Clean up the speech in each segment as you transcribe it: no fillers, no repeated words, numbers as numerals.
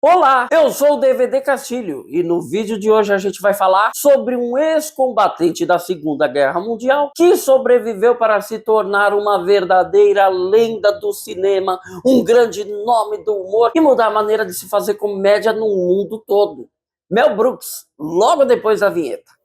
Olá, eu sou o DVD Castilho e no vídeo de hoje a gente vai falar sobre um ex-combatente da Segunda Guerra Mundial que sobreviveu para se tornar uma verdadeira lenda do cinema, um grande nome do humor e mudar a maneira de se fazer comédia no mundo todo. Mel Brooks, logo depois da vinheta.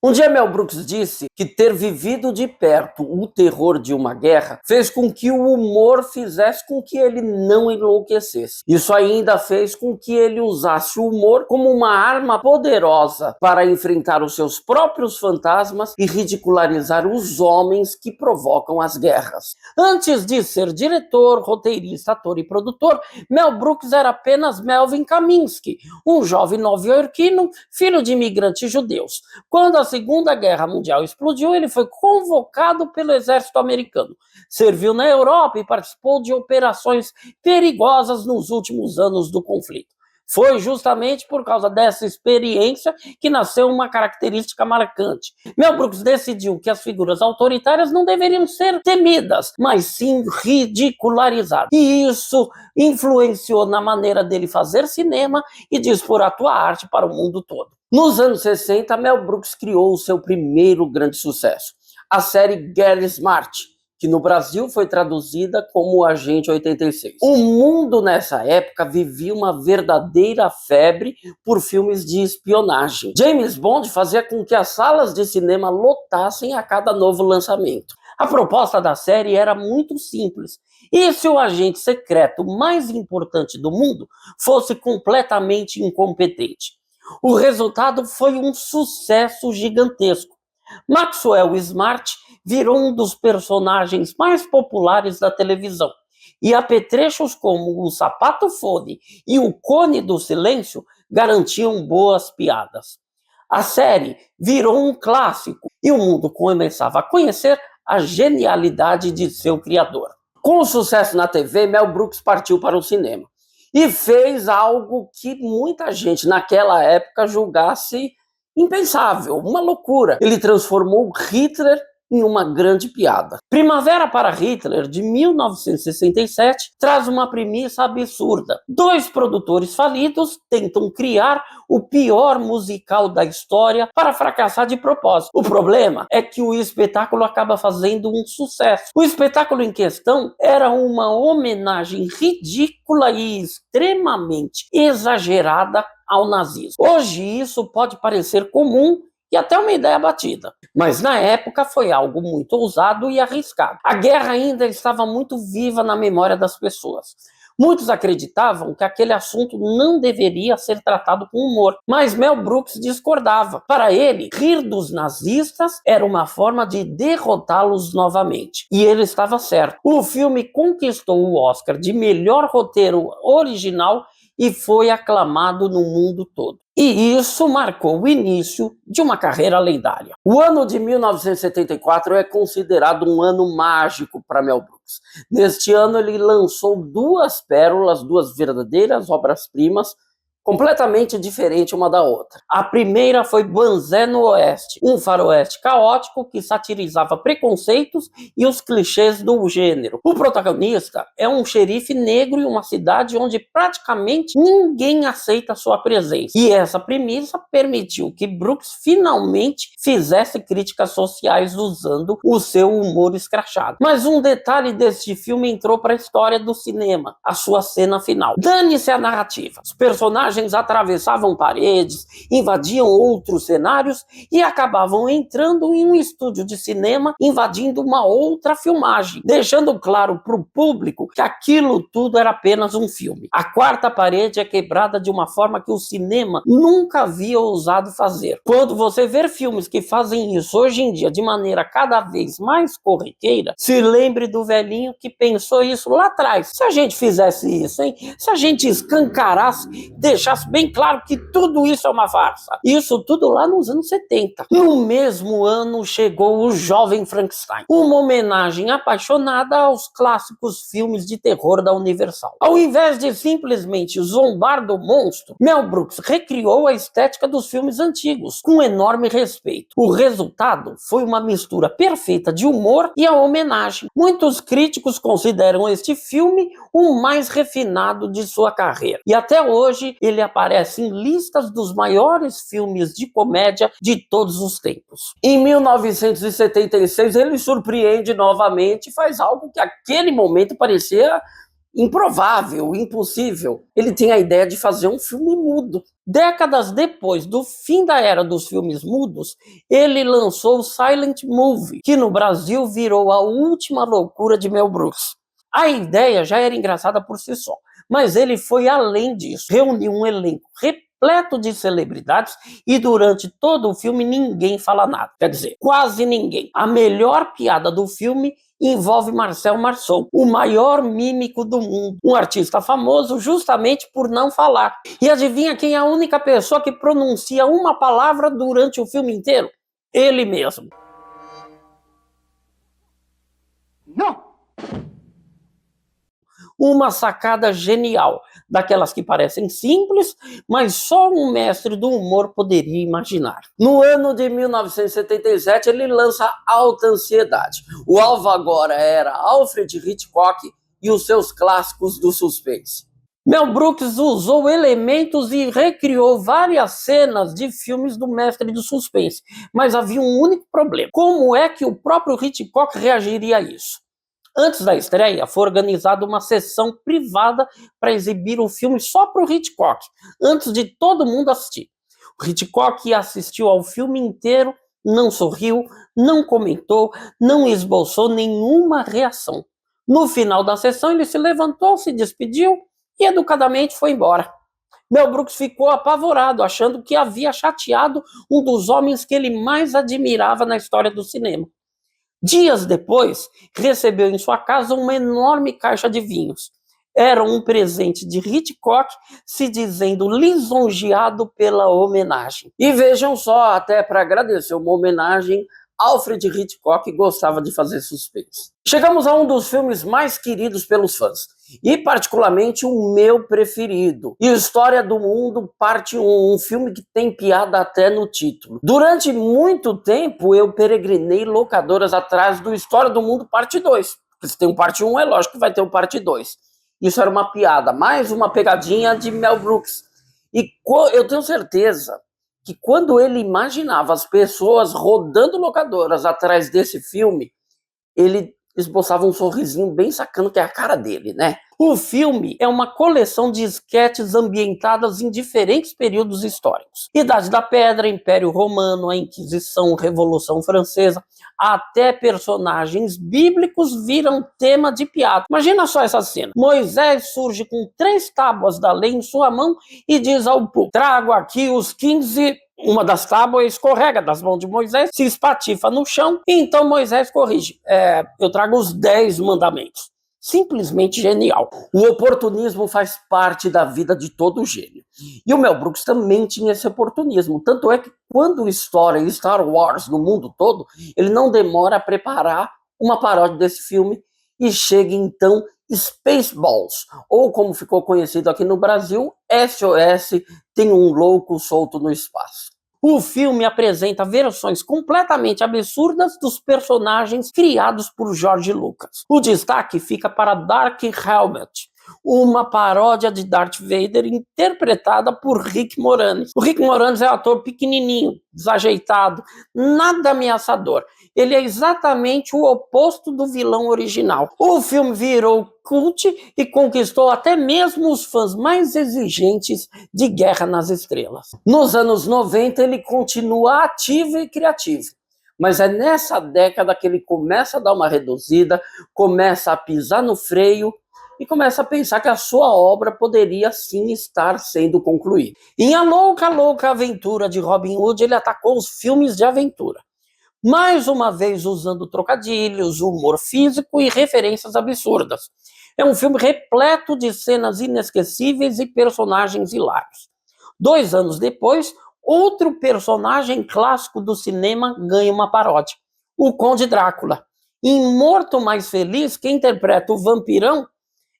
Um dia Mel Brooks disse que ter vivido de perto o terror de uma guerra fez com que o humor fizesse com que ele não enlouquecesse. Isso ainda fez com que ele usasse o humor como uma arma poderosa para enfrentar os seus próprios fantasmas e ridicularizar os homens que provocam as guerras. Antes de ser diretor, roteirista, ator e produtor, Mel Brooks era apenas Melvin Kaminsky, um jovem nova-iorquino, filho de imigrantes judeus. Quando a Segunda Guerra Mundial explodiu, ele foi convocado pelo exército americano. Serviu na Europa e participou de operações perigosas nos últimos anos do conflito. Foi justamente por causa dessa experiência que nasceu uma característica marcante. Mel Brooks decidiu que as figuras autoritárias não deveriam ser temidas, mas sim ridicularizadas. E isso influenciou na maneira dele fazer cinema e de expor a sua arte para o mundo todo. Nos anos 60, Mel Brooks criou o seu primeiro grande sucesso, a série Get Smart, que no Brasil foi traduzida como Agente 86. O mundo nessa época vivia uma verdadeira febre por filmes de espionagem. James Bond fazia com que as salas de cinema lotassem a cada novo lançamento. A proposta da série era muito simples. E se o agente secreto mais importante do mundo fosse completamente incompetente? O resultado foi um sucesso gigantesco. Maxwell Smart virou um dos personagens mais populares da televisão. E apetrechos como o sapato fone e o cone do silêncio garantiam boas piadas. A série virou um clássico e o mundo começava a conhecer a genialidade de seu criador. Com o sucesso na TV, Mel Brooks partiu para o cinema e fez algo que muita gente naquela época julgasse impensável, uma loucura. Ele transformou Hitler em uma grande piada. Primavera para Hitler, de 1967, traz uma premissa absurda. Dois produtores falidos tentam criar o pior musical da história para fracassar de propósito. O problema é que o espetáculo acaba fazendo um sucesso. O espetáculo em questão era uma homenagem ridícula e extremamente exagerada ao nazismo. Hoje isso pode parecer comum e até uma ideia batida, mas na época foi algo muito ousado e arriscado. A guerra ainda estava muito viva na memória das pessoas. Muitos acreditavam que aquele assunto não deveria ser tratado com humor, mas Mel Brooks discordava. Para ele, rir dos nazistas era uma forma de derrotá-los novamente. E ele estava certo. O filme conquistou o Oscar de melhor roteiro original e foi aclamado no mundo todo. E isso marcou o início de uma carreira lendária. O ano de 1974 é considerado um ano mágico para Mel Brooks. Neste ano ele lançou duas pérolas, duas verdadeiras obras-primas, completamente diferente uma da outra. A primeira foi Banzé no Oeste, um faroeste caótico que satirizava preconceitos e os clichês do gênero. O protagonista é um xerife negro em uma cidade onde praticamente ninguém aceita sua presença. E essa premissa permitiu que Brooks finalmente fizesse críticas sociais usando o seu humor escrachado. Mas um detalhe deste filme entrou para a história do cinema, a sua cena final. Dane-se a narrativa. Os personagens atravessavam paredes, invadiam outros cenários e acabavam entrando em um estúdio de cinema, invadindo uma outra filmagem, deixando claro para o público que aquilo tudo era apenas um filme. A quarta parede é quebrada de uma forma que o cinema nunca havia ousado fazer. Quando você vê filmes que fazem isso hoje em dia de maneira cada vez mais corriqueira, se lembre do velhinho que pensou isso lá atrás. Se a gente fizesse isso, hein? Se a gente escancarasse, deixasse deixasse bem claro que tudo isso é uma farsa. Isso tudo lá nos anos 70. No mesmo ano chegou O Jovem Frankenstein, uma homenagem apaixonada aos clássicos filmes de terror da Universal. Ao invés de simplesmente zombar do monstro, Mel Brooks recriou a estética dos filmes antigos, com enorme respeito. O resultado foi uma mistura perfeita de humor e a homenagem. Muitos críticos consideram este filme o mais refinado de sua carreira. E até hoje ele aparece em listas dos maiores filmes de comédia de todos os tempos. Em 1976 ele surpreende novamente e faz algo que naquele momento parecia improvável, impossível. Ele tem a ideia de fazer um filme mudo. Décadas depois do fim da era dos filmes mudos, ele lançou o Silent Movie, que no Brasil virou a última loucura de Mel Brooks. A ideia já era engraçada por si só, mas ele foi além disso. Reuniu um elenco repleto de celebridades e durante todo o filme ninguém fala nada. Quer dizer, quase ninguém. A melhor piada do filme envolve Marcel Marceau, o maior mímico do mundo, um artista famoso justamente por não falar. E adivinha quem é a única pessoa que pronuncia uma palavra durante o filme inteiro? Ele mesmo. Não! Uma sacada genial, daquelas que parecem simples, mas só um mestre do humor poderia imaginar. No ano de 1977, ele lança Alta Ansiedade. O alvo agora era Alfred Hitchcock e os seus clássicos do suspense. Mel Brooks usou elementos e recriou várias cenas de filmes do mestre do suspense, mas havia um único problema. Como é que o próprio Hitchcock reagiria a isso? Antes da estreia, foi organizada uma sessão privada para exibir o filme só para o Hitchcock, antes de todo mundo assistir. O Hitchcock assistiu ao filme inteiro, não sorriu, não comentou, não esboçou nenhuma reação. No final da sessão, ele se levantou, se despediu e educadamente foi embora. Mel Brooks ficou apavorado, achando que havia chateado um dos homens que ele mais admirava na história do cinema. Dias depois, recebeu em sua casa uma enorme caixa de vinhos. Era um presente de Hitchcock, se dizendo lisonjeado pela homenagem. E vejam só, até para agradecer uma homenagem, Alfred Hitchcock gostava de fazer suspense. Chegamos a um dos filmes mais queridos pelos fãs, e particularmente o meu preferido, História do Mundo, parte 1, um filme que tem piada até no título. Durante muito tempo eu peregrinei locadoras atrás do História do Mundo, parte 2. Porque se tem um parte 1, é lógico que vai ter um parte 2. Isso era uma piada, mais uma pegadinha de Mel Brooks. E eu tenho certeza que quando ele imaginava as pessoas rodando locadoras atrás desse filme, ele esboçava um sorrisinho bem sacano, que é a cara dele, né? O filme é uma coleção de esquetes ambientadas em diferentes períodos históricos. Idade da Pedra, Império Romano, a Inquisição, Revolução Francesa, até personagens bíblicos viram tema de piada. Imagina só essa cena. Moisés surge com 3 tábuas da lei em sua mão e diz ao povo: trago aqui os 15... Uma das tábuas escorrega das mãos de Moisés, se espatifa no chão, e então Moisés corrige. Eu trago os 10 mandamentos. Simplesmente genial. O oportunismo faz parte da vida de todo gênio. E o Mel Brooks também tinha esse oportunismo. Tanto é que quando estoura Star Wars no mundo todo, ele não demora a preparar uma paródia desse filme e chega então Spaceballs, ou como ficou conhecido aqui no Brasil, SOS, Tem um Louco Solto no Espaço. O filme apresenta versões completamente absurdas dos personagens criados por George Lucas. O destaque fica para Dark Helmet, uma paródia de Darth Vader interpretada por Rick Moranis. O Rick Moranis é um ator pequenininho, desajeitado, nada ameaçador. Ele é exatamente o oposto do vilão original. O filme virou cult e conquistou até mesmo os fãs mais exigentes de Guerra nas Estrelas. Nos anos 90 ele continua ativo e criativo, mas é nessa década que ele começa a dar uma reduzida, começa a pisar no freio e começa a pensar que a sua obra poderia sim estar sendo concluída. Em A Louca, Louca Aventura de Robin Hood, ele atacou os filmes de aventura, mais uma vez usando trocadilhos, humor físico e referências absurdas. É um filme repleto de cenas inesquecíveis e personagens hilários. 2 anos depois, outro personagem clássico do cinema ganha uma paródia, o Conde Drácula. Em Morto Mais Feliz, quem interpreta o vampirão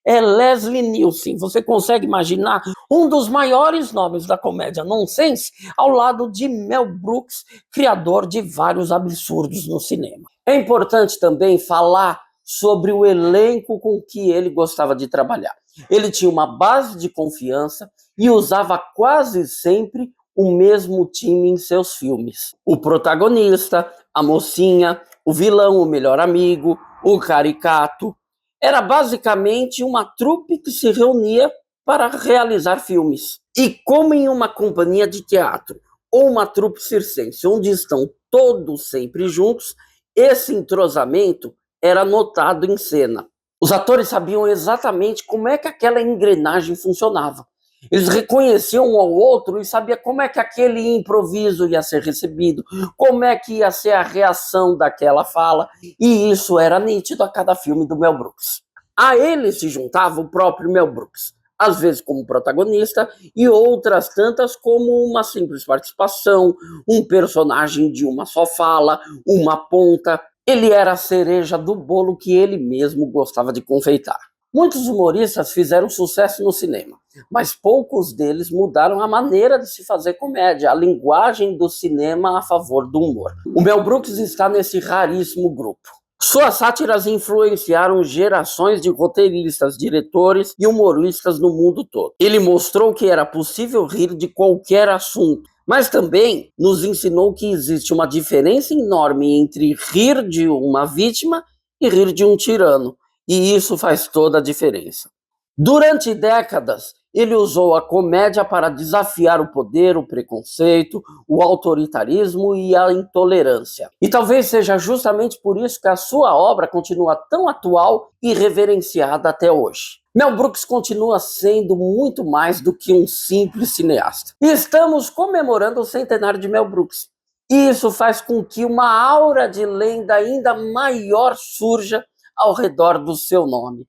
é Leslie Nielsen. Você consegue imaginar um dos maiores nomes da comédia nonsense ao lado de Mel Brooks, criador de vários absurdos no cinema. É importante também falar sobre o elenco com que ele gostava de trabalhar. Ele tinha uma base de confiança e usava quase sempre o mesmo time em seus filmes. O protagonista, a mocinha, o vilão, o melhor amigo, o caricato. Era basicamente uma trupe que se reunia para realizar filmes. E como em uma companhia de teatro ou uma trupe circense, onde estão todos sempre juntos, esse entrosamento era notado em cena. Os atores sabiam exatamente como é que aquela engrenagem funcionava. Eles reconheciam um ao outro e sabiam como é que aquele improviso ia ser recebido, como é que ia ser a reação daquela fala, e isso era nítido a cada filme do Mel Brooks. A ele se juntava o próprio Mel Brooks, às vezes como protagonista e outras tantas como uma simples participação, um personagem de uma só fala, uma ponta. Ele era a cereja do bolo que ele mesmo gostava de confeitar. Muitos humoristas fizeram sucesso no cinema, mas poucos deles mudaram a maneira de se fazer comédia, a linguagem do cinema a favor do humor. O Mel Brooks está nesse raríssimo grupo. Suas sátiras influenciaram gerações de roteiristas, diretores e humoristas no mundo todo. Ele mostrou que era possível rir de qualquer assunto, mas também nos ensinou que existe uma diferença enorme entre rir de uma vítima e rir de um tirano. E isso faz toda a diferença. Durante décadas, ele usou a comédia para desafiar o poder, o preconceito, o autoritarismo e a intolerância. E talvez seja justamente por isso que a sua obra continua tão atual e reverenciada até hoje. Mel Brooks continua sendo muito mais do que um simples cineasta. E estamos comemorando o centenário de Mel Brooks. E isso faz com que uma aura de lenda ainda maior surja ao redor do seu nome.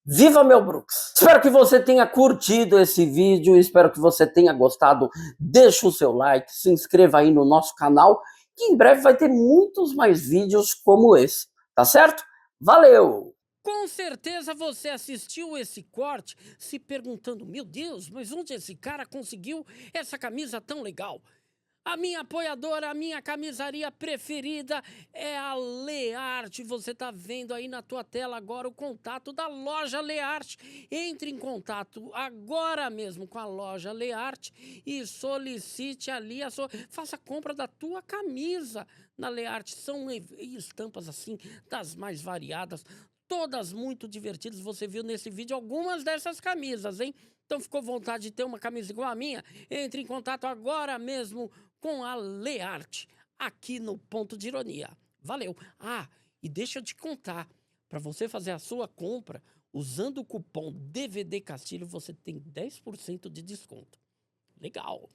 Viva Mel Brooks! Espero que você tenha curtido esse vídeo, espero que você tenha gostado. Deixa o seu like, se inscreva aí no nosso canal, que em breve vai ter muitos mais vídeos como esse, tá certo? Valeu! Com certeza você assistiu esse corte se perguntando: meu Deus, mas onde esse cara conseguiu essa camisa tão legal? A minha apoiadora, a minha camisaria preferida é a Learte. Você tá vendo aí na tua tela agora o contato da loja Learte. Entre em contato agora mesmo com a loja Learte e solicite ali faça a compra da tua camisa na Learte. São estampas assim das mais variadas, todas muito divertidas. Você viu nesse vídeo algumas dessas camisas, hein? Então ficou vontade de ter uma camisa igual a minha? Entre em contato agora mesmo com a Learte, aqui no Ponto de Ironia. Valeu! Ah, e deixa eu te contar, para você fazer a sua compra, usando o cupom DVD Castilho, você tem 10% de desconto. Legal!